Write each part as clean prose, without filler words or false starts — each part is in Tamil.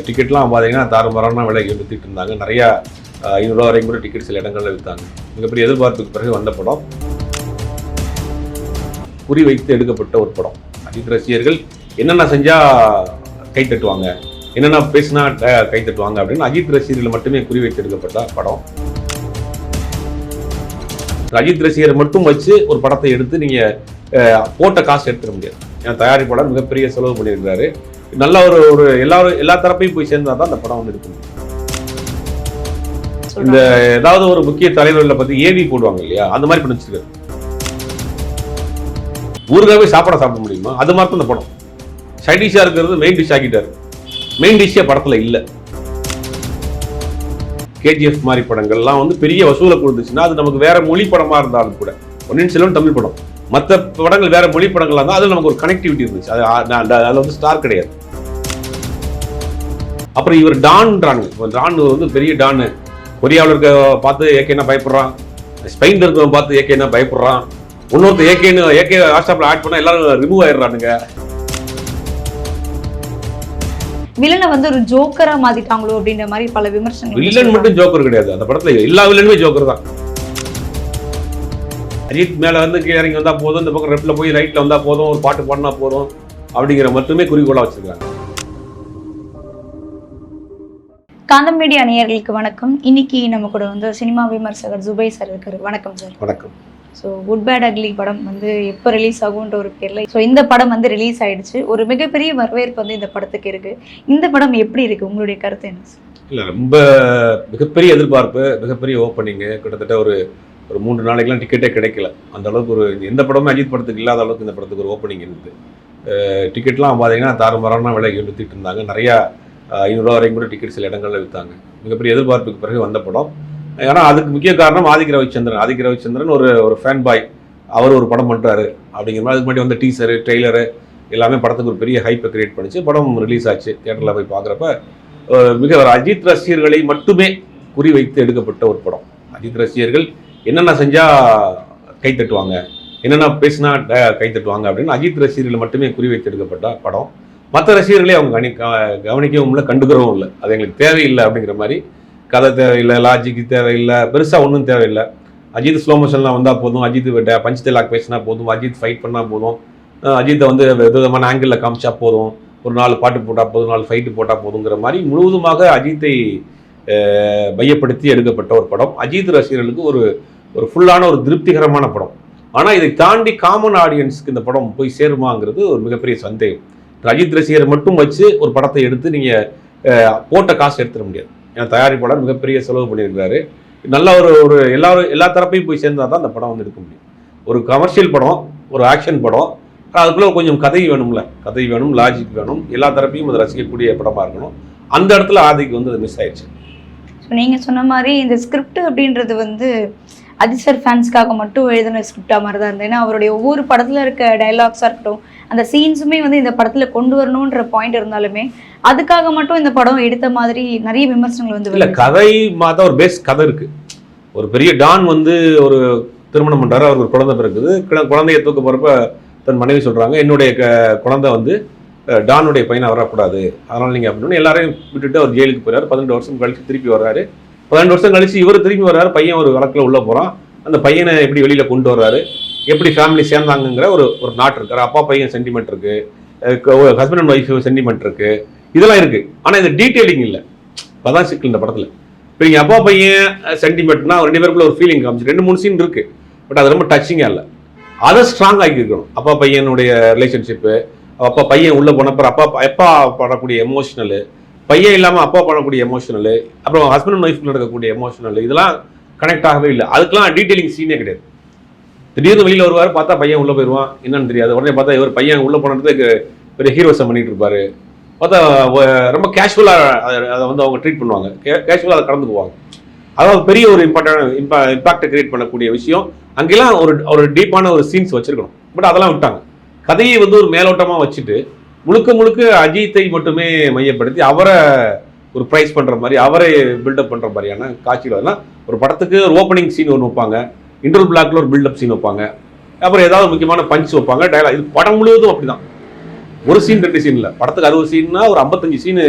டிக்கெட்லாம் பார்த்தீங்கன்னா தாறுமாறான விலைக்கு விற்றுட்டு இருந்தாங்க. நிறையா 500 ரூபா வரைக்கும் கூட டிக்கெட் சில இடங்களில் விற்றாங்க. மிகப்பெரிய எதிர்பார்ப்புக்கு பிறகு வந்த படம், குறி வைத்து எடுக்கப்பட்ட ஒரு படம். அஜித் ரசிகர்கள் என்னென்ன செஞ்சால் கை தட்டுவாங்க, என்னென்ன பேசினா கை தட்டுவாங்க அப்படின்னு அஜித் ரசிகர்கள் மட்டுமே குறி வைத்து எடுக்கப்பட்ட படம். அஜித் ரசிகரை மட்டும் வச்சு ஒரு படத்தை எடுத்து நீங்கள் போட்ட காசு எடுத்துட முடியாது. ஏன்னா தயாரிப்பாளர் மிகப்பெரிய செலவு பண்ணியிருக்கிறாரு. நல்ல ஒரு எல்லா தரப்பையும் போய் சேர்ந்தா தான் அந்த படம் வந்து இருக்கும். இந்த ஏதாவது ஒரு முக்கிய தலைவர்களை பத்தி ஏவி போடுவாங்க இல்லையா, அந்த மாதிரி பண்ணி வச்சிருக்காரு. ஊருக்காவே சாப்பிட முடியுமா, அது மாதிரி தான் இந்த படம். சைட் டிஷ்ஷா இருக்கிறது மெயின் டிஷ் ஆக்கிட்டாரு. மெயின் டிஷ்ஷே படத்துல இல்ல. கேஜிஎஃப் மாதிரி படங்கள்லாம் வந்து பெரிய வசூலை கொடுத்துச்சுன்னா அது நமக்கு வேற மொழி படமா இருந்தாலும் கூட, பொன்னியின் செல்வன் தமிழ் படம், மற்ற படங்கள் வேற மொழி படங்களா இருந்தால் அதில் நமக்கு ஒரு கனெக்டிவிட்டி இருந்துச்சு. அதில் வந்து ஸ்டார் கிடையாது. அப்புறம் இவர் டான்றாங்க. டான் வந்து பெரிய டான். கொரியாவில் இருக்க பார்த்து ஏகேனா பயப்படுறான், ஸ்பெயின்ல இருக்கவன் பார்த்து ஏகேனா பயப்படுறான், இன்னொருத்தர் ஏகே வாட்ஸ்அப்ல ஆட் பண்ணா எல்லாரும் ரிமூவ் ஆயிடுறானுங்க. வில்லனை வந்து ஒரு ஜோக்கரா மாத்திட்டாங்களோ அப்படின்ற மாதிரி பல விமர்சனங்கள். வில்லன் மட்டும் ஜோக்கர் கிடையாது, அந்த படத்துல எல்லா வில்லனுமே ஜோக்கர் தான். அஜித் மேல வந்து கீழே இறங்கி வந்தா போதும், இந்த பக்கம் லெஃப்ட்ல போய் ரைட்ல வந்தா போதும், ஒரு பாட்டு பாடினா போதும் அப்படிங்கிற மட்டுமே குறிக்கோளா வச்சிருக்காங்க. காந்தம் மீடியா நேயர்களுக்கு வணக்கம். இன்னைக்கு நம்ம கூட வந்து சினிமா விமர்சகர் ஜுபை சார் இருக்காரு. வணக்கம் சார். வணக்கம். ஸோ குட் பேட் அக்லி படம் வந்து எப்போ ரிலீஸ் ஆகுன்ற ஒரு பேர்ல ஸோ இந்த படம் வந்து ரிலீஸ் ஆயிடுச்சு. ஒரு மிகப்பெரிய வரவேற்பு வந்து இந்த படத்துக்கு இருக்கு. இந்த படம் எப்படி இருக்கு, உங்களுடைய கருத்து என்ன சார்? இல்லை, ரொம்ப மிகப்பெரிய எதிர்பார்ப்பு, மிகப்பெரிய ஓப்பனிங்கு. கிட்டத்தட்ட ஒரு 3 நாளைக்கெல்லாம் டிக்கெட்டே கிடைக்கல. அந்த அளவுக்கு எந்த படமும் அஜித் படத்துக்கு இல்லாத அளவுக்கு இந்த படத்துக்கு ஒரு ஓப்பனிங் இருக்குது. டிக்கெட்லாம் பார்த்தீங்கன்னா தாறுமாறான விலைக்கு விற்றுட்டு இருந்தாங்க. நிறையா 500 ரூபா வரைக்கும் கூட டிக்கெட் சில இடங்களில் விற்றாங்க. மிகப்பெரிய எதிர்பார்ப்புக்கு பிறகு வந்த படம். ஏன்னா அதுக்கு முக்கிய காரணம் ஆதிக் ரவிச்சந்திரன் ஒரு ஃபேன் பாய். அவர் ஒரு படம் பண்ணுறாரு அப்படிங்கிற மாதிரி அதுக்கு முன்னாடி வந்து டீசரு, ட்ரெய்லரு எல்லாமே படத்துக்கு ஒரு பெரிய ஹைப்பை கிரியேட் பண்ணிச்சு. படம் ரிலீஸ் ஆச்சு. தியேட்டரில் போய் பார்க்குறப்ப ஒரு அஜித் ரசிகர்களை மட்டுமே குறி வைத்து எடுக்கப்பட்ட ஒரு படம். அஜித் ரசிகர்கள் என்னென்ன செஞ்சால் கை தட்டுவாங்க, என்னென்ன பேசினா கை தட்டுவாங்க அப்படின்னு அஜித் ரசிகர்களை மட்டுமே குறி வைத்து எடுக்கப்பட்ட படம். மற்ற ரசிகர்களே அவங்க கவனிக்கவும் இல்லை, கண்டுக்கிறவும் இல்லை. அது எங்களுக்கு தேவையில்லை அப்படிங்கிற மாதிரி. கதை தேவையில்லை, லாஜிக்கு தேவையில்லை, பெருசாக ஒன்றும் தேவையில்லை. அஜித் ஸ்லோ மோஷன்லாம் வந்தால் போதும், அஜித் பஞ்ச் டைலாக் பேசினா போதும், அஜித் ஃபைட் பண்ணால் போதும், அஜித்தை வந்து விதமான ஆங்கிளில் காமிச்சா போதும், ஒரு 4 பாட்டு போட்டால் போதும், 4 ஃபைட்டு போட்டால் போதுங்கிற மாதிரி முழுவதுமாக அஜித்தை மையப்படுத்தி எடுக்கப்பட்ட ஒரு படம். அஜித் ரசிகர்களுக்கு ஒரு ஃபுல்லான ஒரு திருப்திகரமான படம். ஆனால் இதை தாண்டி காமன் ஆடியன்ஸுக்கு இந்த படம் போய் சேருமாங்கிறது ஒரு மிகப்பெரிய சந்தேகம். அஜித் ரசிகரை மட்டும் வச்சு ஒரு படத்தை எடுத்து நீங்கள் போட்ட காசு எடுத்துட முடியாது. ஏன்னா தயாரிப்பாளர் மிகப்பெரிய செலவு பண்ணியிருக்கிறாரு. நல்ல எல்லா தரப்பையும் போய் சேர்ந்தா தான் அந்த படம் வந்து எடுக்க முடியும். ஒரு கமர்ஷியல் படம், ஒரு ஆக்ஷன் படம், அதுக்குள்ளே கொஞ்சம் கதை வேணும்ல, கதை வேணும், லாஜிக் வேணும், எல்லா தரப்பையும் அதை ரசிக்கக்கூடிய படமாக இருக்கணும். அந்த இடத்துல ஆதிக்கு வந்து அது மிஸ் ஆயிடுச்சு. ஸோ நீங்கள் சொன்ன மாதிரி இந்த ஸ்கிரிப்ட் அப்படின்றது வந்து அஜித் சார் ஃபேன்ஸ்க்காக மட்டும் எழுதின ஸ்கிரிப்டாக மாதிரி தான் இருந்தது. ஏன்னா அவருடைய ஒவ்வொரு படத்தில் இருக்க டைலாக்ஸாக இருக்கட்டும், அந்த சீன்ஸுமே வந்து இந்த படத்தில் கொண்டு வரணுன்ற பாயிண்ட் இருந்தாலுமே அதுக்காக மட்டும் இந்த படம் எடுத்த மாதிரி நிறைய விமர்சனங்கள் வந்து இல்லை. கதை மாதிரி ஒரு பேஸ் கதை இருக்கு. ஒரு பெரிய டான் வந்து ஒரு திருமணம் பண்ணுறாரு, அவருக்கு ஒரு குழந்தை பிறகுது. குழந்தைய தூக்க போகிறப்ப தன் மனைவி சொல்கிறாங்க, என்னுடைய குழந்தை வந்து டானுடைய பையனை வரக்கூடாது, அதனால் நீங்கள் அப்படின்னு எல்லாரையும் விட்டுட்டு அவர் ஜெயிலுக்கு போயிறாரு. 12 வருஷம் கழிச்சு திருப்பி வர்றாரு. 12 வருஷம் கழிச்சு இவர் திரும்பி வர்றாரு. பையன் ஒரு வழக்கில் உள்ளே போகிறான். அந்த பையனை எப்படி வெளியில் கொண்டு வர்றாரு, எப்படி ஃபேமிலி சேர்ந்தாங்கிற ஒரு நாட் இருக்கு. அப்பா பையன் சென்டிமெண்ட் இருக்கு, ஹஸ்பண்ட் அண்ட் ஒய்ஃப் சென்டிமெண்ட் இருக்கு, இதெல்லாம் இருக்கு. ஆனால் இந்த டீட்டெயிலிங் இல்லை. அதான் சிக்கல் இந்த படத்தில். இப்போ நீங்கள் அப்பா பையன் சென்டிமெண்ட்னா 2 பேருக்குள்ள ஒரு ஃபீலிங் காமிச்சு 2-3 சீன் இருக்கு. பட் அது ரொம்ப டச்சிங்காக இல்லை. அதை ஸ்ட்ராங் ஆக்கியிருக்கணும். அப்பா பையனுடைய ரிலேஷன்ஷிப்பு, அப்பா பையன் உள்ளே போனப்போ அப்பா படக்கூடிய எமோஷனலு, பையன் இல்லாமல் அப்பா பண்ணக்கூடிய எமோஷனலு, அப்புறம் ஹஸ்பண்ட் அண்ட் ஒய்ஃப்ல நடக்கக்கூடிய எமோஷனல், இதெல்லாம் கனெக்ட் ஆகவே இல்லை. அதுக்கெல்லாம் டீட்டெயிலிங் சீனே கிடையாது. திடீர்னு வெளியில் வருவார், பார்த்தா பையன் உள்ளே போயிடுவான், என்னன்னு தெரியாது. உடனே பார்த்தா இவர் பையன் உள்ளே போனதுக்கு பெரிய ஹீரோசம் பண்ணிட்டு இருப்பாரு. பார்த்தா ரொம்ப கேஷுவலாக அதை வந்து அவங்க ட்ரீட் பண்ணுவாங்க, கேஷுவலாக அதை கடந்து போவாங்க. அதாவது பெரிய ஒரு இம்பாக்டை கிரியேட் பண்ணக்கூடிய விஷயம். அங்கெல்லாம் ஒரு டீப்பான ஒரு சீன்ஸ் வச்சிருக்கணும். பட் அதெல்லாம் விட்டாங்க. கதையை வந்து ஒரு மேலோட்டமாக வச்சுட்டு முழுக்க அஜித்தை மட்டுமே மையப்படுத்தி அவரை ஒரு ப்ரைஸ் பண்ணுற மாதிரி, அவரை பில்டப் பண்ணுற மாதிரியான காட்சிகள். ஒரு படத்துக்கு ஒரு ஓப்பனிங் சீன் ஒன்று வைப்பாங்க, இன்டர்வல் பிளாக்ல ஒரு பில்டப் சீன் வைப்பாங்க, அப்புறம் ஏதாவது முக்கியமான பஞ்ச் வைப்பாங்க, டயலாக். இது படம் முழுவதும் அப்படிதான். ஒரு சீன் 2 சீன் இல்லை. படத்துக்கு 60 சீன்னா ஒரு 55 சீனு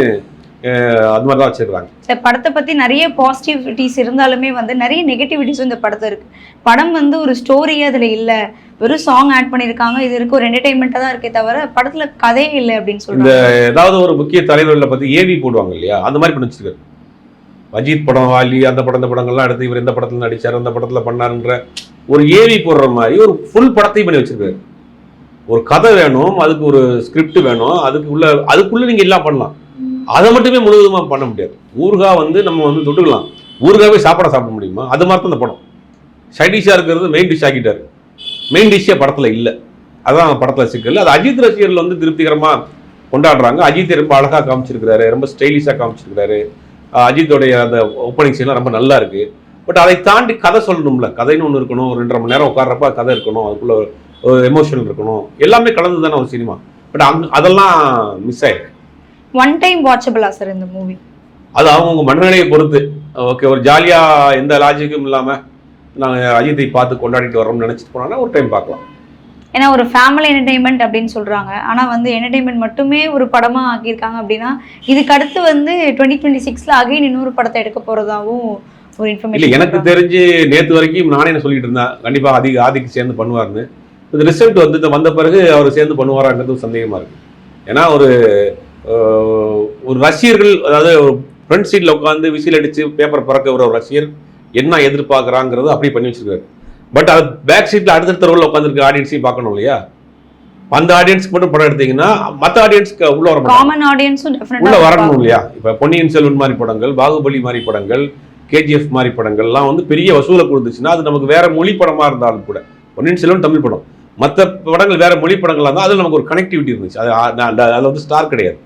அது மாதிரி தான் வச்சிருக்காங்க. சார் படத்தை பற்றி நிறைய பாசிட்டிவிட்டிஸ் இருந்தாலுமே வந்து நிறைய நெகட்டிவிட்டிஸும் இந்த படத்தை இருக்கு. படம் வந்து ஒரு ஸ்டோரியே அதில் இல்லை, வெறும் சாங் ஆட் பண்ணியிருக்காங்க, இது இருக்கு ஒரு என்டர்டைன்மெண்ட்டாக தான் இருக்கே தவிர படத்தில் கதையே இல்லை அப்படின்னு சொல்றாங்க. இந்த ஏதாவது ஒரு முக்கிய தலைவர்களை பற்றி ஏவி போடுவாங்க இல்லையா, அந்த மாதிரி பண்ணி வச்சிருக்காரு. அஜித் படம், வாலி, அந்த படம் இந்த படங்கள்லாம் எடுத்து இவர் இந்த படத்தில் நடிச்சார், அந்த படத்தில் பண்ணாருன்ற ஒரு ஏவி போடுற மாதிரி ஒரு ஃபுல் படத்தையும் பண்ணி வச்சிருக்காரு. ஒரு கதை வேணும், அதுக்கு ஒரு ஸ்கிரிப்ட் வேணும், அதுக்குள்ள நீங்க எல்லாம் பண்ணலாம். அதை மட்டுமே முழுவதுமாக பண்ண முடியாது. ஊறுகாய் வந்து நம்ம வந்து தொட்டுக்கலாம், ஊறுகாவே சாப்பிட முடியுமா? அது மாதிரி தான் இந்த படம் சைட் டிஷ்ஷாக இருக்கிறது மெயின் டிஷ் ஆக்கிட்டாரு. மெயின் டிஷ்ஷே படத்தில் இல்லை, அதான் படத்தில் சிக்கல். அது அஜித் ரசிகர்கள் வந்து திருப்திகரமாக கொண்டாடுறாங்க. அஜித்தை ரொம்ப அழகாக காமிச்சிருக்கிறாரு, ரொம்ப ஸ்டைலிஷாக காமிச்சிருக்கிறாரு. அஜித்தோடைய அந்த ஓப்பனிங் சீன்லாம் ரொம்ப நல்லா இருக்கு. பட் அதை தாண்டி கதை சொல்லணும்ல, கதைன்னு ஒன்று இருக்கணும். ஒரு 2.5 மணி நேரம் உட்கார்றப்ப கதை இருக்கணும், அதுக்குள்ள ஒரு எமோஷனல் இருக்கணும், எல்லாமே கலந்து தானே ஒரு சினிமா. பட் அதெல்லாம் மிஸ் ஆயிருக்கு. ஒன் டைம் வாட்சபிளா சார் இந்த மூவி? அது அவங்கவுங்க மனநிலையை பொறுத்து. ஓகே, ஒரு ஜாலியாக எந்த லாஜிக்கும் இல்லாமல் நாங்கள் அஜித்தை பார்த்து கொண்டாடிட்டு வரோம்னு நினச்சிட்டு போனாங்கன்னா ஒரு டைம் பார்க்கலாம். ஏன்னா ஒரு ஃபேமிலி என்டர்டைன்மெண்ட் அப்படின்னு சொல்கிறாங்க, ஆனால் வந்து என்டர்டைன்மெண்ட் மட்டுமே ஒரு படமாக ஆக்கியிருக்காங்க. அப்படின்னா இதுக்கு அடுத்து வந்து 2026 அகைன் இன்னொரு படத்தை எடுக்க போகிறதாவும் ஒரு இன்ஃபர்மேஷன். இல்லை, எனக்கு தெரிஞ்சு நேற்று வரைக்கும் நானே என்ன சொல்லிட்டு இருந்தேன், கண்டிப்பாக ஆதிக்கு சேர்ந்து பண்ணுவார்னு. இந்த ரிசல்ட் வந்து வந்த பிறகு அவர் சேர்ந்து பண்ணுவாராங்கிறது சந்தேகமாக இருக்குது. ஏன்னா ஒரு ரசிகர்கள், அதாவது ஒரு ஃப்ரண்ட் சீட்டில் உட்காந்து விசில் அடித்து பேப்பர் பறக்க ஒரு ரசிகர் என்ன எதிர்பார்க்குறாங்கிறது அப்படி பண்ணி வச்சிருக்காரு. பட் அது பேக் சீட்டில் அடுத்தடுத்த ரோலில் உட்காந்துருக்க ஆடியன்ஸையும் பார்க்கணும் இல்லையா? அந்த ஆடியன்ஸ்க்கு மட்டும் படம் எடுத்தீங்கன்னா மற்ற ஆடியன்ஸ்க்கு உள்ள வர காமன் ஆடியன்ஸும் உள்ள வரணும் இல்லையா? இப்போ பொன்னியின் செல்வன் மாதிரி படங்கள், பாகுபலி மாதிரி படங்கள், KGF மாதிரி படங்கள்லாம் வந்து பெரிய வசூலை கொடுத்துச்சுன்னா அது நமக்கு வேற மொழி படமாக இருந்தாலும் கூட, பொன்னியின் செல்வன் தமிழ் படம், மற்ற படங்கள் வேற மொழி படங்களாக இருந்தால் அதில் நமக்கு ஒரு கனெக்டிவிட்டி இருந்துச்சு. அதில் வந்து ஸ்டார் கிடையாது,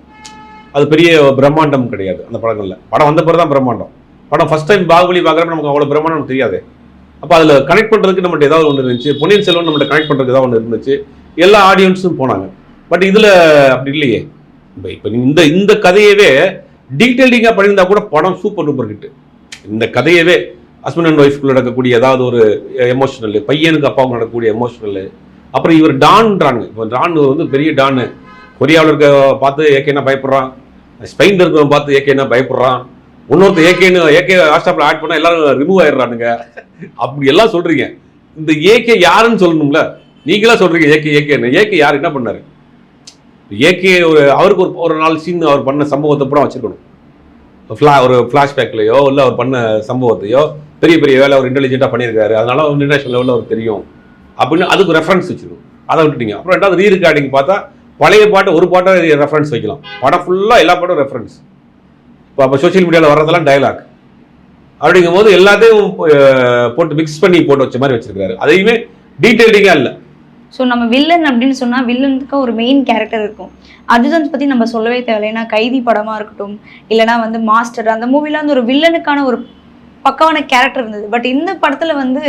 அது பெரிய பிரம்மாண்டம் கிடையாது அந்த படங்களில். படம் வந்த பிறகு தான் பிரம்மாண்டம். படம் ஃபர்ஸ்ட் டைம் பாகுபலி பார்க்குறப்ப நமக்கு அவ்வளோ பிரம்மாண்டம் தெரியாது. அப்போ அதில் கனெக்ட் பண்ணுறதுக்கு நம்மகிட்ட ஏதாவது ஒன்று இருந்துச்சு. பொன்னியின் செல்வன் நம்மகிட்ட கனெக்ட் பண்ணுறதுக்கு ஏதாவது ஒன்று இருந்துச்சு, எல்லா ஆடியன்ஸும் போனாங்க. பட் இதில் அப்படி இல்லையே. இப்போ இந்த கதையவே டீட்டெயிலிங்காக பண்ணியிருந்தா கூட படம் சூப்பர் டூப்பர் ஹிட். இந்த கதையவே ஹஸ்பண்ட் அண்ட் ஒய்ஃப்குள்ள நடக்கக்கூடிய ஏதாவது ஒரு எமோஷனல், பையனுக்கு அப்பாவுக்கு நடக்கக்கூடிய எமோஷனல், அப்புறம் இவர் டான்றாங்க. இப்போ டான் வந்து பெரிய டானு, கொரியாவில் இருக்க பார்த்து ஏகேனா பயப்படுறான், ஸ்பெயின் இருக்கிறவங்க பார்த்து ஏகேனா பயப்படுறான், இன்னொருத்தர் ஏகே வாட்ஸ்அப்பில் ஆட் பண்ணால் எல்லாரும் ரிமூவ் ஆயிடுறானுங்க. அப்படி எல்லாம் சொல்றீங்க. இந்த ஏகே யாருன்னு சொல்லணும்ல, நீங்களா சொல்றீங்க ஏகேன்னு. ஏகே யார், என்ன பண்ணாரு? ஏகே அவருக்கு ஒரு 4 சீன் அவர் பண்ண சம்பவத்தை கூட வச்சிருக்கணும். ஒரு ஃப்ளாஷ்பேக்லையோ இல்லை அவர் பண்ண சம்பவத்தையோ, பெரிய பெரிய வேலை அவர் இன்டெலிஜென்ட்டாக பண்ணியிருக்காரு, அதனால அவர் இன்டர்நேஷனல் லெவலில் அவருக்கு தெரியும் அப்படின்னு அதுக்கு ரெஃபரன்ஸ் வச்சிருக்கணும். அதை விட்டுட்டீங்க. அப்புறம் ரெண்டாவது ரீ ரெக்கார்டிங் பார்த்தா பழைய பாட்டு ஒரு பாட்டை ரெஃபரன்ஸ் வைக்கலாம், படம் ஃபுல்லாக எல்லா பாட்டும் ரெஃபரன்ஸ். இப்போ சோஷியல் மீடியாவில் வர்றதெல்லாம் டயலாக் அப்படிங்கும் போது எல்லாத்தையும் போட்டு மிக்ஸ் பண்ணி போட்டு வச்ச மாதிரி வச்சிருக்காரு. அதையுமே டீட்டெயிலிங்காக இல்லை. ஸோ நம்ம வில்லன் அப்படின்னு சொன்னால் வில்லனுக்கு ஒரு மெயின் கேரக்டர் இருக்கும். அர்ஜுன் பற்றி நம்ம சொல்லவே தேவையில்லை. ஏன்னா கைதி படமாக இருக்கட்டும், இல்லைனா வந்து மாஸ்டர், அந்த மூவில வந்து ஒரு வில்லனுக்கான ஒரு பக்கவான கேரக்டர் இருந்தது. பட் இந்த படத்துல வந்து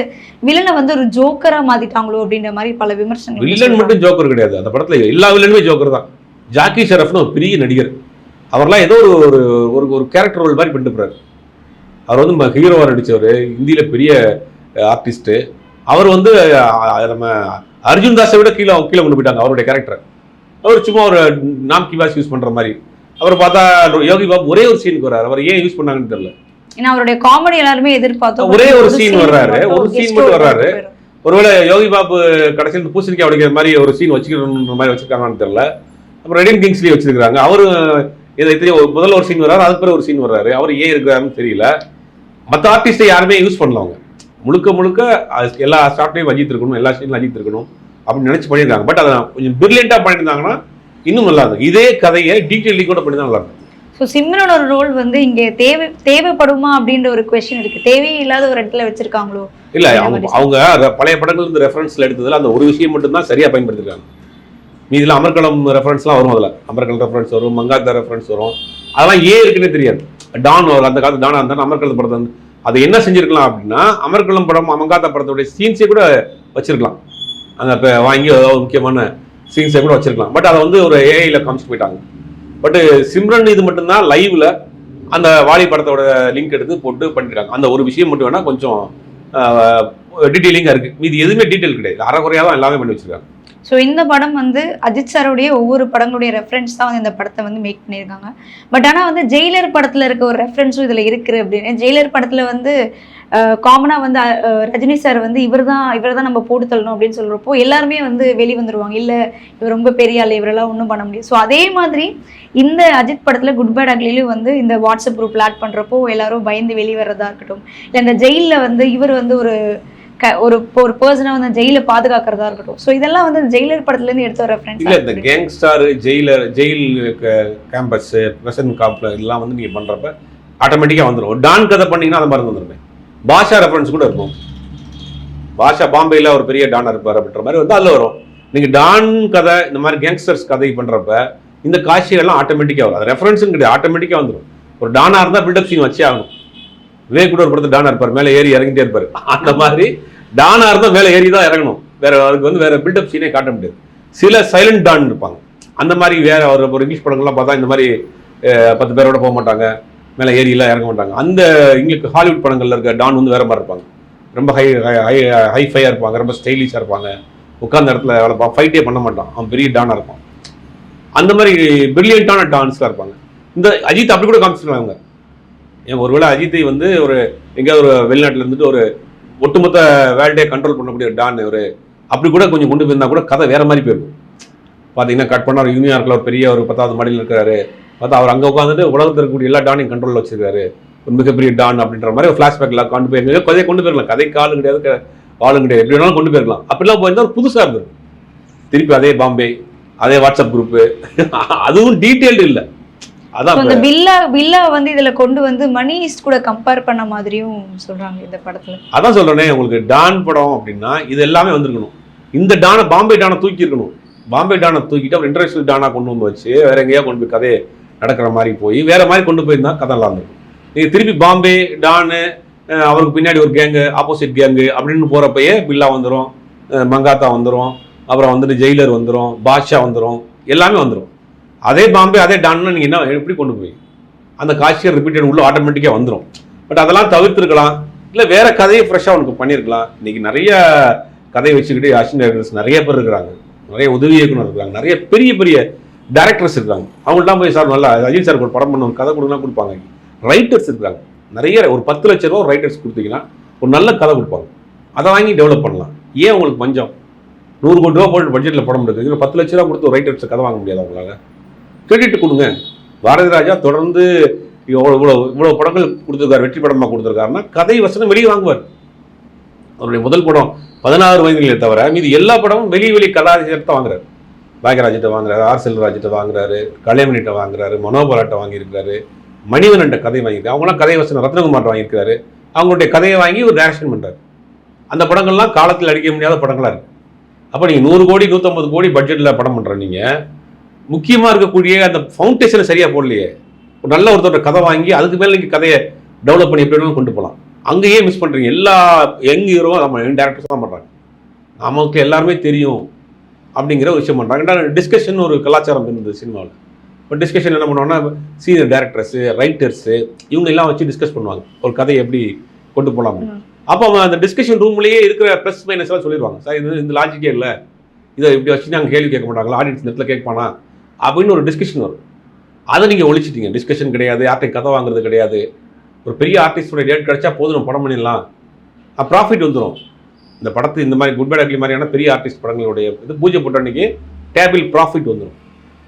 வில்லனை வந்து ஒரு ஜோக்கரா மாத்திட்டாங்களோ அப்படின்ற மாதிரி பல விமர்சனம். வில்லன் மட்டும் ஜோக்கர் கிடையாது, அந்த படத்துல எல்லா வில்லனுமே ஜோக்கர் தான். ஜாக்கி ஷெரஃப்னு ஒரு பெரிய நடிகர், அவர்லாம் ஏதோ ஒரு கேரக்டர் ரோல் மாதிரி பண்ணிட்டு போறாரு. அவர் வந்து ஹீரோவாக நடித்தவர், இந்தியில் பெரிய ஆர்டிஸ்ட்டு. அவர் வந்து நம்ம அர்ஜுன் தாஸை விட கீழே கொண்டு போயிட்டாங்க அவருடைய கேரக்டரை. அவர் சும்மா ஒரு நாம் கிவாஸ் யூஸ் பண்ணுற மாதிரி. அவர் பார்த்தா யோகி பாபு ஒரே ஒரு சீனுக்கு வர்றாரு, அவர் ஏன் யூஸ் பண்ணாங்கன்னு தெரியல. ஏன்னா அவருடைய காமெடி எல்லாருமே எதிர்பார்த்தோம், ஒரே ஒரு சீன் வர்றாரு, ஒரு சீன் மட்டும் வர்றாரு. ஒருவேளை யோகி பாபு கடைசியில் பூசணிக்காய் உடைக்கிற மாதிரி ஒரு சீன் வச்சுக்கிற மாதிரி வச்சிருக்காங்கன்னு தெரியல. அப்புறம் ரெடின் கிங்ஸ்லி வச்சிருக்காங்க. அவரு முதல்ல ஒரு சீன் வர்றாரு, அதுக்கு பிறகு ஒரு சீன் வர்றாரு. அவர் ஏன் இருக்கிறாருன்னு தெரியல. மற்ற ஆர்டிஸ்டை யாருமே யூஸ் பண்ணலவங்க. முழுக்க எல்லா ஸ்டார்ட்லையும் அஜித் இருக்கணும், எல்லா சீன்லையும் அஜித் இருக்கணும் அப்படின்னு நினைச்சு பண்ணியிருக்காங்க. பட் அதை கொஞ்சம் பிரில்லியண்டா பண்ணியிருந்தாங்கன்னா இன்னும் நல்லா இருக்கும். இதே கதையை டீட்டெயிலிங் கூட பண்ணி தான் நல்லா இருக்கும். ஸோ சிம்ரனோட ஒரு ரோல் வந்து இங்கே தேவைப்படுமா அப்படின்ற ஒரு கொஸ்டின் இருக்கு. தேவையே இல்லாத ஒரு இடத்துல வச்சிருக்காங்களோ? இல்லை, அவங்க பழைய படங்கள் இருந்து ரெஃபரன்ஸ்ல எடுத்ததுல அந்த ஒரு விஷயம் மட்டும்தான் சரியா பயன்படுத்திருக்காங்க. மீதில் அமர்கலம் ரெஃபரன்ஸ்லாம் வரும், அதில் அமர்கலம் ரெஃபரன்ஸ் வரும், மங்காத்தா ரெஃபரன்ஸ் வரும். அதெல்லாம் ஏன் இருக்குன்னே தெரியாது. டான் வரும், அந்த காலத்து டானா இருந்தாலும் அமர்கலம் படத்தை வந்து அதை என்ன செஞ்சிருக்கலாம் அப்படின்னா, அமர்கலம் படம் மங்காத்தா படத்தோடைய சீன்ஸே கூட வச்சிருக்கலாம். அந்த வாங்கி ஏதாவது முக்கியமான சீன்ஸை கூட வச்சிருக்கலாம். பட் அதை வந்து ஒரு ஏஐல காமிச்சு போயிட்டாங்க. பட் சிம்ரன் இது மட்டும்தான் லைவ்ல அந்த வாலி படத்தோட லிங்க் எடுத்து போட்டு பண்ணிருக்காங்க. அந்த ஒரு விஷயம் மட்டும் வேணா கொஞ்சம் டீட்டெயிலிங்கா இருக்கு. மீது எதுவுமே டீட்டெயில் கிடையாது, அரைக்குறையா தான் எல்லாமே பண்ணி வச்சிருக்காங்க. ஸோ இந்த படம் வந்து அஜித் சாருடைய ஒவ்வொரு படங்களுடைய ரெஃபரன்ஸ் தான் வந்து இந்த படத்தை வந்து மேக் பண்ணியிருக்காங்க. பட் ஆனால் வந்து ஜெயிலர் படத்தில் இருக்க ஒரு ரெஃபரன்ஸும் இதில் இருக்குது அப்படின்னு. ஜெயிலர் படத்தில் வந்து காமனாக வந்து ரஜினி சார் வந்து இவர் தான் நம்ம போட்டு தள்ளணும் அப்படின்னு சொல்கிறப்போ எல்லாருமே வந்து வந்துருவாங்க, இல்லை இவர் ரொம்ப பெரிய ஆள், இவரெல்லாம் ஒன்றும் பண்ண முடியும். ஸோ அதே மாதிரி இந்த அஜித் படத்தில் குட் பேட் அக்லிலையும் வந்து இந்த வாட்ஸ்அப் குரூப்பில் ஆட் பண்ணுறப்போ எல்லாரும் பயந்து வெளிவரதா இருக்கட்டும், இல்லை இந்த ஜெயிலில் வந்து இவர் வந்து ஒரு பர்சனை வந்து ஜெயில பாதுகாக்கிறதா இருக்கட்டும். ஸோ இதெல்லாம் வந்து ஜெயிலர் படத்துல இருந்து எடுத்த ரெஃபரன்ஸ். இல்ல இந்த கேங்ஸ்டார் ஜெயில் கேம்பஸ் பிரசன்ட் காப்ல இதெல்லாம் வந்து நீங்க பண்றப்ப ஆட்டோமேட்டிக்கா வந்துடும். டான் கதை பண்ணீங்கன்னா அந்த மாதிரி வந்துருமே. பாஷா ரெஃபரன்ஸ் கூட இருக்கும். பாஷா பாம்பேல ஒரு பெரிய டான் இருப்பார் அப்படின்ற மாதிரி வந்து அதில் வரும். நீங்க டான் கதை இந்த மாதிரி கேங்ஸ்டர்ஸ் கதை பண்றப்ப இந்த காட்சிகள்லாம் ஆட்டோமேட்டிக்கா வரும். அது ரெஃபரன்ஸும் கிடையாது, ஆட்டோமேட்டிக்கா வந்துடும். ஒரு டானா இருந்தா பில்டப் சீன் வச்சே ஆகணும். விவேக் கூட ஒரு படத்தில் டானா இருப்பார், மேலே ஏறி இறங்கிட்டே இருப்பார். அந்த மாதிரி டானா இருந்தால் மேலே ஏறி தான் இறங்கணும். அதுக்கு வந்து வேற பில்டப் சீனே காட்ட முடியாது. சில சைலண்ட் டான் இருப்பாங்க. அந்த மாதிரி வேற ஒரு இங்கிலீஷ் படங்கள்லாம் பார்த்தா இந்த மாதிரி 10 பேரோட போக மாட்டாங்க, மேலே ஏரியெல்லாம் இறங்க மாட்டாங்க. அந்த இங்கிலீஷ் ஹாலிவுட் படங்கள்ல இருக்க டான் வந்து வேற மாதிரி இருப்பாங்க. ரொம்ப ஹைஃபையாக இருப்பாங்க, ரொம்ப ஸ்டைலிஷாக இருப்பாங்க. உட்கார்ந்த இடத்துல வேலை ஃபைட்டே பண்ண மாட்டான், அவன் பெரிய டானாக இருப்பான். அந்த மாதிரி பிரில்லியண்டான டான்ஸ்லாம் இருப்பாங்க. இந்த அஜித் அப்படி கூட காமிச்சிருவாங்க. ஏன் ஒருவேளை அஜித்தை வந்து ஒரு எங்கேயாவது ஒரு வெளிநாட்டில் இருந்துட்டு ஒரு ஒட்டுமொத்த வேர்ல்டே கண்ட்ரோல் பண்ணக்கூடிய டான் ஒரு அப்படி கூட கொஞ்சம் கொண்டு போயிருந்தா கூட கதை வேற மாதிரி போயிருக்கும். பார்த்தீங்கன்னா கட் பண்ணார் நியூயார்க்கில் ஒரு பெரிய ஒரு 10வது மாடியில் இருக்கிறாரு. பார்த்தா அவர் அங்கே உட்காந்துட்டு உலகத்தில் இருக்கக்கூடிய எல்லா டானையும் கண்ட்ரோலில் வச்சிருக்காரு, ஒரு மிகப்பெரிய டான் அப்படின்ற மாதிரி ஒரு ஃப்ளாஷ்பேக்கில் கொண்டு போயிருக்காங்க. கதையை கொண்டு போயிருக்கலாம், கதைக்கு ஆளும் கிடையாது, ஆளும் கிடையாது, எப்படி வேணாலும் கொண்டு போயிருக்கலாம். அப்படிலாம் போயிருந்தா ஒரு புதுசாக இருந்தது. திருப்பி அதே பாம்பே, அதே வாட்ஸ்அப் குரூப்பு, அதுவும் டீட்டெயில்டு இல்லை. அதான் அந்த வில்லா வந்து இதுல கொண்டு வந்து மணி ஈஸ்ட் கூட கம்பேர் பண்ண மாதிரியும் சொல்றாங்க இந்த படத்துல. அதான் சொல்றேனே, உங்களுக்கு டான் படம் அப்படின்னா இது எல்லாமே வந்திருக்கணும். இந்த டானை பாம்பே டானை தூக்கி இருக்கணும். பாம்பே டானை தூக்கிட்டு அப்புறம் இன்டர்நேஷனல் டானா கொண்டு வந்து வச்சு வேற எங்கேயா கொண்டு போய் கதையை நடக்கிற மாதிரி போய் வேற மாதிரி கொண்டு போயிருந்தா கதை நல்லா இருந்திருக்கும். நீங்க திருப்பி பாம்பே டானு, அவருக்கு பின்னாடி ஒரு கேங்கு, ஆப்போசிட் கேங்கு அப்படின்னு போறப்பயே பில்லா வந்துடும், மங்காத்தா வந்துடும், அப்புறம் வந்துட்டு ஜெயிலர் வந்துடும், பாட்ஷா வந்துடும், எல்லாமே வந்துடும். அதே பாம்பே அதே டான்னு நீங்கள் என்ன எப்படி கொண்டு போய் அந்த காட்சியை ரிப்பீட்டட் உள்ள ஆட்டோமேட்டிக்காக வந்துடும். பட் அதெல்லாம் தவிர்த்துருக்கலாம், இல்லை வேற கதையை ஃப்ரெஷ்ஷாக உனக்கு பண்ணியிருக்கலாம். இன்னைக்கு நிறைய கதையை வச்சுக்கிட்டு அசிஸ்டன்ட் டைரக்டர்ஸ் நிறைய பேர் இருக்கிறாங்க, நிறைய உதவி இயக்குனர் இருக்கிறாங்க, நிறைய பெரிய பெரிய டைரக்டர்ஸ் இருக்காங்க. அவங்கள்ட்டாம் போய் சார் நல்லா அஜித் சார் ஒரு படம் பண்ண ஒரு கதை கொடுக்கலாம் கொடுப்பாங்க. ரைட்டர்ஸ் இருக்காங்க நிறைய, ஒரு 10 லட்ச ரூபா ஒரு ரைட்டர்ஸ் கொடுத்தீங்கன்னா ஒரு நல்ல கதை கொடுப்பாங்க. அதை வாங்கி டெவலப் பண்ணலாம். ஏன் உங்களுக்கு பஞ்சம்? 100 கோடி ரூபா போட்டு பட்ஜெட்டில் படம் இருக்குது, 10 லட்ச ரூபா கொடுத்து ஒரு ரைட்டர்ஸ் கதை வாங்க முடியாது அவங்களால. கிரெடிட் கொடுங்க. பாரதி ராஜா தொடர்ந்து இவ்வளோ படங்கள் கொடுத்துருக்காரு, வெற்றி படமாக கொடுத்துருக்காருன்னா கதை வசனம் வெளியே வாங்குவார். அவருடைய முதல் படம் 16 வயதிலே தவிர மீது எல்லா படமும் வெளியே கலாச்சாரத்தை வாங்குறாரு. பாக்யராஜிட்ட வாங்குறாரு, ஆர் செல்வராஜிட்ட வாங்குறாரு, கலைமணிட்ட வாங்குறாரு, மனோபராட்ட வாங்கியிருக்காரு, மணிவனன்ட்ட கதை வாங்கியிருக்காரு. அவங்களாம் கதை வசனம் ரத்னகுமார்ட்ட வாங்கியிருக்காரு. அவங்களுடைய கதையை வாங்கி ஒரு டைரக்ஷன் பண்ணுறாரு. அந்த படங்கள்லாம் காலத்தில் அடிக்க முடியாத படங்களாக இருக்குது. அப்போ நீங்கள் 100 கோடி 150 கோடி பட்ஜெட்டில் படம் பண்ணுற நீங்கள் முக்கியமாக இருக்கக்கூடிய அந்த ஃபவுண்டேஷனை சரியாக போடலையே. ஒரு நல்ல ஒருத்தரோட கதை வாங்கி அதுக்கு மேலே நீங்கள் கதையை டெவலப் பண்ணி எப்படி வேணாலும் கொண்டு போகலாம். அங்கேயே மிஸ் பண்ணுறீங்க. எல்லா யங் ஹீரோவும் நம்ம யங் டேரக்டர்ஸ் தான் பண்ணுறாங்க. நமக்கு எல்லாருமே தெரியும் அப்படிங்கிற ஒரு விஷயம் பண்ணுறாங்க. டிஸ்கஷன் ஒரு கலாச்சாரம் இருந்தது சினிமாவில். இப்போ டிஸ்கஷன் என்ன பண்ணுவாங்கன்னா சீனியர் டேரக்டர்ஸு, ரைட்டர்ஸு இவங்க எல்லாம் வச்சு டிஸ்கஸ் பண்ணுவாங்க ஒரு கதையை எப்படி கொண்டு போகலாம். அப்போ அவங்க அந்த டிஸ்கஷன் ரூம்லேயே இருக்கிற ப்ளஸ் மைனஸ் எல்லாம் சொல்லிடுவாங்க. சார் இது இந்த லாஜிக்கே இல்லை, இதை இப்படி வச்சு நாங்கள் கேள்வி கேட்க மாட்டாங்களா, ஆடியன்ஸ் இந்த இடத்துல கேட்பானா அப்படின்னு ஒரு டிஸ்கஷன் வரும். அதை நீங்கள் ஒழிச்சிட்டீங்க. டிஸ்கஷன் கிடையாது, யார்ட்டையும் கதை வாங்குறது கிடையாது. ஒரு பெரிய ஆர்டிஸ்டோட டேட் கிடைச்சா போதும், நம்ம படம் பண்ணிடலாம், ப்ராஃபிட் வந்துடும். இந்த படத்து இந்த மாதிரி குட் பேட் அக்லி மாதிரியான பெரிய ஆர்டிஸ்ட் படங்களுடைய இது பூஜை போட்ட அன்னைக்கு டேபிள் ப்ராஃபிட் வந்துடும்.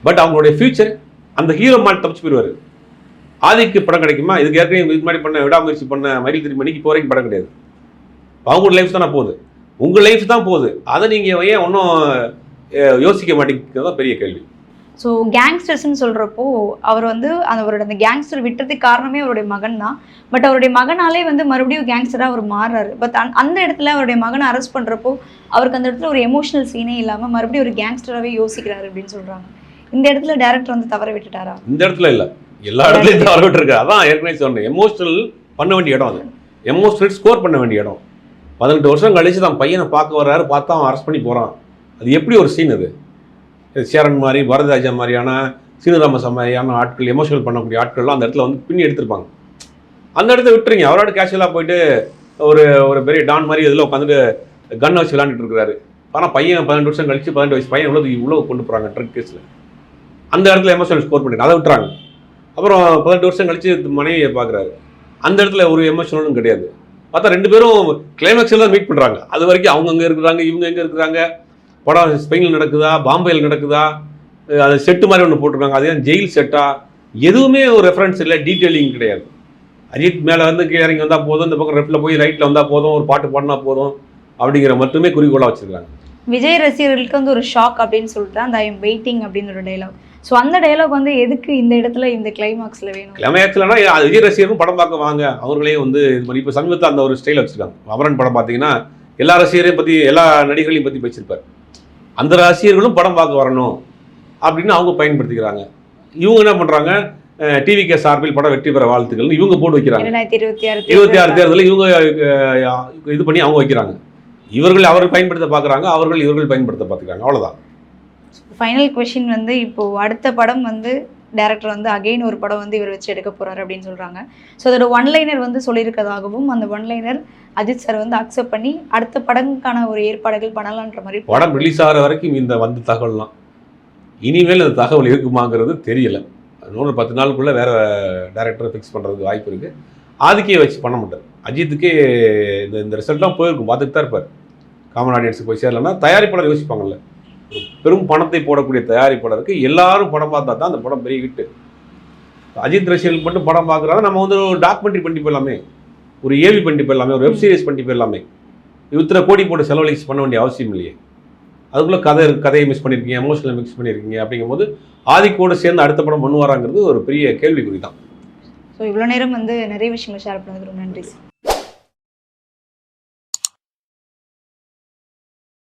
பட் அவங்களுடைய ஃபியூச்சர் அந்த ஹீரோ மாதிரி தப்பிச்சு போயிடுவார். ஆதிக்கு படம் கிடைக்குமா? இதுக்கு ஏற்கனவே இது மாதிரி பண்ண விடாமுயற்சி பண்ண மயில் திருமணிக்கு இப்போ வரைக்கும் படம் கிடையாது. அவங்களோட லைஃப் தானே போகுது, உங்கள் லைஃப் தான் போகுது. அதை நீங்கள் ஏன் ஒன்றும் யோசிக்க மாட்டேங்கிறது தான் பெரிய கேள்வி. ஸோ கேங்ஸ்டர்ஸ்ன்னு சொல்கிறப்போ அவர் வந்து அவரோட அந்த கேங்ஸ்டர் விட்டுறதுக்கு காரணமே அவருடைய மகன் தான். பட் அவருடைய மகனாலே வந்து மறுபடியும் கேங்ஸ்டராக அவர் மாறுறாரு. பட் அந்த இடத்துல அவருடைய மகனை அரெஸ்ட் பண்ணுறப்போ அவருக்கு அந்த இடத்துல ஒரு எமோஷனல் சீனே இல்லாமல் மறுபடியும் ஒரு கேங்ஸ்டராகவே யோசிக்கிறாரு அப்படின்னு சொல்கிறாங்க. இந்த இடத்துல டேரக்டர் வந்து தவற விட்டுட்டாரா? இந்த இடத்துல இல்லை, எல்லா இடத்துலையும் தவற விட்டுருக்காரு. அதான் ஏற்கனவே சொன்னேன், எமோஷனல் பண்ண வேண்டிய இடம் அது, எமோஷனல் ஸ்கோர் பண்ண வேண்டிய இடம். 18 வருஷம் கழிச்சு தான் பையனை பார்க்க வர்றாரு, பார்த்தா அவன் அரெஸ்ட் பண்ணி போகிறான். அது எப்படி ஒரு சீன் அது? சேரன் மாதிரி, பாரதிராஜா மாதிரியான, சீனராமசா மாதிரியான ஆட்கள், எமோஷனல் பண்ணக்கூடிய ஆட்கள்லாம் அந்த இடத்துல வந்து பின்னி எடுத்திருப்பாங்க. அந்த இடத்த விட்டுருங்க. அவரோட கேஷுவலாக போயிட்டு ஒரு பெரிய டான் மாதிரி இதில் உட்காந்துட்டு கன்னை வச்சு விளாண்டுட்டு இருக்கிறாரு. ஆனால் பையன் 18 வருஷம் கழிச்சு 18 வயசு பையன் இவ்வளோ கொண்டு போகிறாங்க ட்ரக் கேஸில். அந்த இடத்துல எமோஷனல் ஸ்கோர் பண்ணிட்டு அதை விட்டுறாங்க. அப்புறம் 18 வருஷம் கழிச்சு மனைவியை பார்க்குறாரு, அந்த இடத்துல ஒரு எமோஷனலும் கிடையாது. பார்த்தா 2 பேரும் கிளைமேக்ஸில் தான் மீட் பண்ணுறாங்க. அது வரைக்கும் அவங்க அங்கே இருக்கிறாங்க, இவங்க எங்கே இருக்கிறாங்க, படம் ஸ்பெயினில் நடக்குதா பாம்பேயில் நடக்குதா, அது செட்டு மாதிரி ஒன்று போட்டிருக்காங்க, அதே ஜெயில் செட்டா, எதுவுமே ஒரு ரெஃபரன்ஸ் இல்லை, டீட்டெயிலிங் கிடையாது. அஜித் மேலே வந்து கீழே இறங்கி வந்தால் போதும், இந்த பக்கம் லெஃப்ட்டில் போய் ரைட்டில் வந்தால் போதும், ஒரு பாட்டு பாடினா போதும் அப்படிங்கிற மட்டுமே குறிக்கோளாக வச்சுருக்காங்க. விஜய் ரசிகர்களுக்கு வந்து ஒரு ஷாக் அப்படின்னு சொல்லிட்டு அந்த ஐ எம் வெயிட்டிங் அப்படின்னு ஒரு டைலாக். ஸோ அந்த டைலாக் வந்து எதுக்கு இந்த இடத்துல இந்த கிளைமாக்ஸில் வேணும்? கிளைமேக்ஸ்லனா விஜய் ரசிகரும் படம் பார்க்க வாங்க, அவர்களே வந்து இது மாதிரி இப்போ சமீபத்தில் அந்த ஒரு ஸ்டைல் வச்சுருக்காங்க. அமரன் படம் பார்த்தீங்கன்னா எல்லா ரசிகரையும் பற்றி எல்லா நடிகர்களையும் பற்றி பேசியிருப்பார். அந்த ரசிகர்களும் படம் பார்க்க வரணும் அப்படின்னு அவங்க பயன்படுத்திக்கிறாங்க. இவங்க என்ன பண்ணுறாங்க, டிவிகே சார்பில் படம் வெற்றி பெற வாழ்த்துக்கள் இவங்க போட்டு வைக்கிறாங்க. 2026 தேர்தலில் இவங்க இது பண்ணி அவங்க வைக்கிறாங்க. அவர்கள் பயன்படுத்த பார்க்குறாங்க, இவர்கள் பயன்படுத்த பார்த்துக்கிறாங்க, அவ்வளோதான். ஃபைனல் கொஷின் வந்து இப்போ அடுத்த படம் வந்து டைரக்டர் வந்து அகைன் ஒரு படம் வந்து இவர் வச்சு எடுக்க போறாரு அப்படின்னு சொல்றாங்க. ஸோ அதோட ஒன்லைனர் வந்து சொல்லியிருக்கதாகவும் அந்த ஒன்லைனர் அஜித் சார் வந்து அக்செப்ட் பண்ணி அடுத்த படம்க்கான ஒரு ஏற்பாடுகள் பண்ணலான்ற மாதிரி படம் ரிலீஸ் ஆகிற வரைக்கும் இந்த வந்த தகவல்லாம் இனிமேல் அந்த தகவல் இருக்குமாங்கிறது தெரியல. இன்னொரு 10 நாளுக்குள்ளே வேற டைரக்டரை ஃபிக்ஸ் பண்ணுறதுக்கு வாய்ப்பு இருக்குது. ஆதிக்கே வச்சு பண்ண மாட்டார். அஜித்துக்கே இந்த ரிசல்ட்லாம் போயிருக்கும், பார்த்துட்டு தான் இருப்பார். காமன் ஆடியன்ஸுக்கு போய் சேரலன்னா தயாரிப்பாளர் யோசிப்பாங்கல்ல, பெரும் பணத்தை போடக்கூடிய தயாரிப்பாளருக்கு எல்லாரும் படம் பார்த்தா தான் அந்த படம் பெரிய ஹிட்டு. அஜித் ரசிகர்களுக்கு மட்டும் படம் பார்க்குறாங்க, நம்ம வந்து ஒரு டாக்குமெண்ட்ரி பண்ணிட்டு போயிடலாமே, ஒரு ஏவி பண்ணிட்டு போயிடலாமே, ஒரு வெப் சீரிஸ் பண்ணிட்டு போயிடலாமே, இத்தனை கோடி போட்டு செலவழிச்சு பண்ண வேண்டிய அவசியம் இல்லையே. அதுக்குள்ளே கதையை மிஸ் பண்ணியிருக்கீங்க, எமோஷனல் மிக்ஸ் பண்ணியிருக்கீங்க. அப்படிங்கும்போது ஆதிக்கோடு சேர்ந்து அடுத்த படம் பண்ணுவாராங்கிறது ஒரு பெரிய கேள்விக்குறி தான். ஸோ இவ்வளோ நேரம் வந்து நிறைய விஷயங்களை ஷேர் பண்ணது ரொம்ப நன்றி.